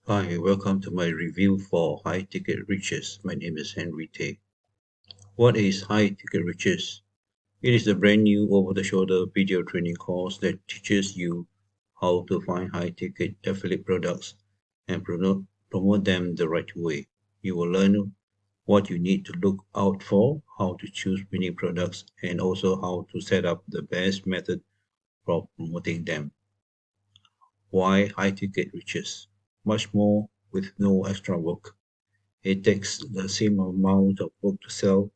Hi, welcome to my review for High Ticket Riches. My name is Henry Tay. What is High Ticket Riches? It is a brand new over-the-shoulder video training course that teaches you how to find high ticket affiliate products and promote them the right way. You will learn what you need to look out for, how to choose winning products, and also how to set up the best method for promoting them. Why High Ticket Riches? Much more with no extra work. It takes the same amount of work to sell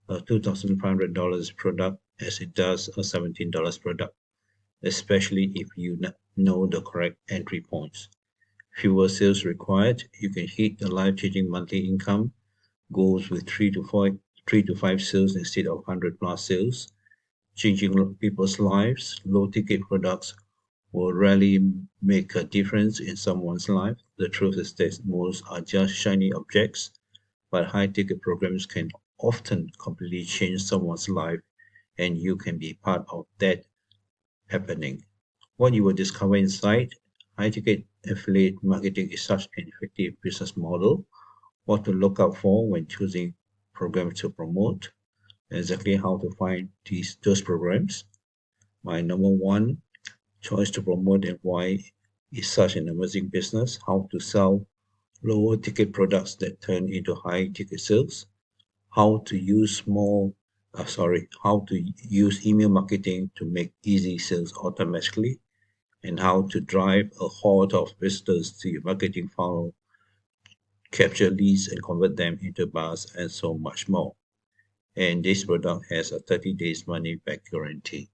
a $2,500 product as it does a $17 product, especially if you know the correct entry points. Fewer sales required, you can hit the life-changing monthly income goals with three to five sales instead of 100 plus sales. Changing people's lives, low-ticket products will rarely make a difference in someone's life. The truth is that most are just shiny objects, but high-ticket programs can often completely change someone's life, and you can be part of that happening. What you will discover inside high-ticket affiliate marketing is such an effective business model, what to look out for when choosing programs to promote, exactly how to find those programs. My number one choice to promote and why is such an amazing business, how to sell lower ticket products that turn into high ticket sales, how to use email marketing to make easy sales automatically, and how to drive a horde of visitors to your marketing funnel, capture leads and convert them into buyers, and so much more. And this product has a 30 days money back guarantee.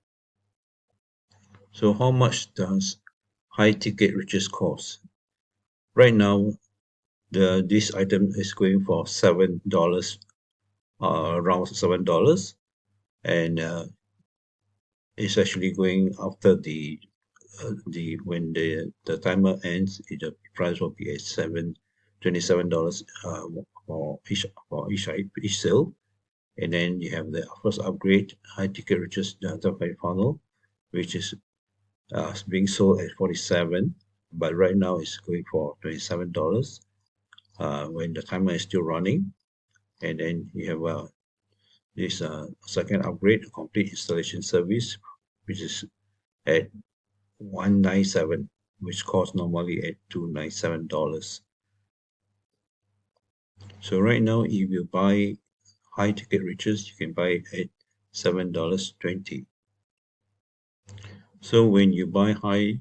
So how much does high ticket riches cost? Right now, this item is going for $7, around $7, and it's actually going after the when the timer ends, the price will be at $27 for each sale. And then you have the first upgrade high ticket riches data file funnel, which is being sold at 47, but right now it's going for $27 when the timer is still running. And then you have this second upgrade, complete installation service, which is at 197, which costs normally at $297. So right now, if you buy high ticket riches, you can buy it at $7.20. So when you buy high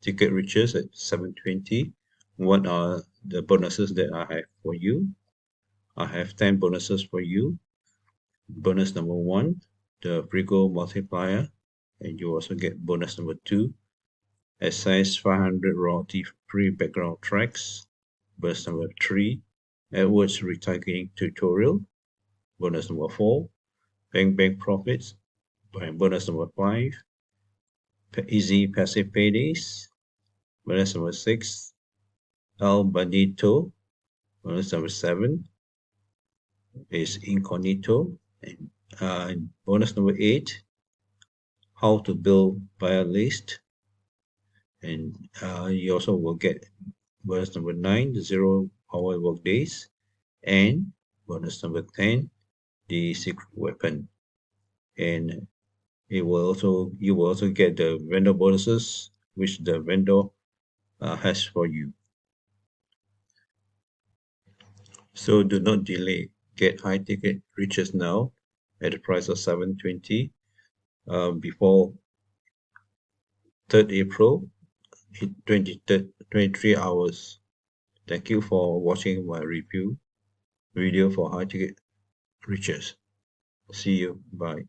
ticket riches at $7.20, what are the bonuses that I have for you? I have 10 bonuses for you. Bonus number one, the Frigo multiplier, and you also get bonus number two, access 500 royalty-free background tracks. Bonus number three, AdWords retargeting tutorial. Bonus number four, bank profits. Bonus number five, easy passive paydays. Bonus number six, El Bandito. Bonus number seven is Incognito. And bonus number eight, how to build buyer list. And you also will get bonus number 9, the 0 hour work days, and bonus number 10, the secret weapon. And you will also get the vendor bonuses which the vendor has for you. So do not delay. Get high ticket riches now at the price of $7.20 before 3rd April, 23 hours. Thank you for watching my review video for high ticket riches. See you. Bye.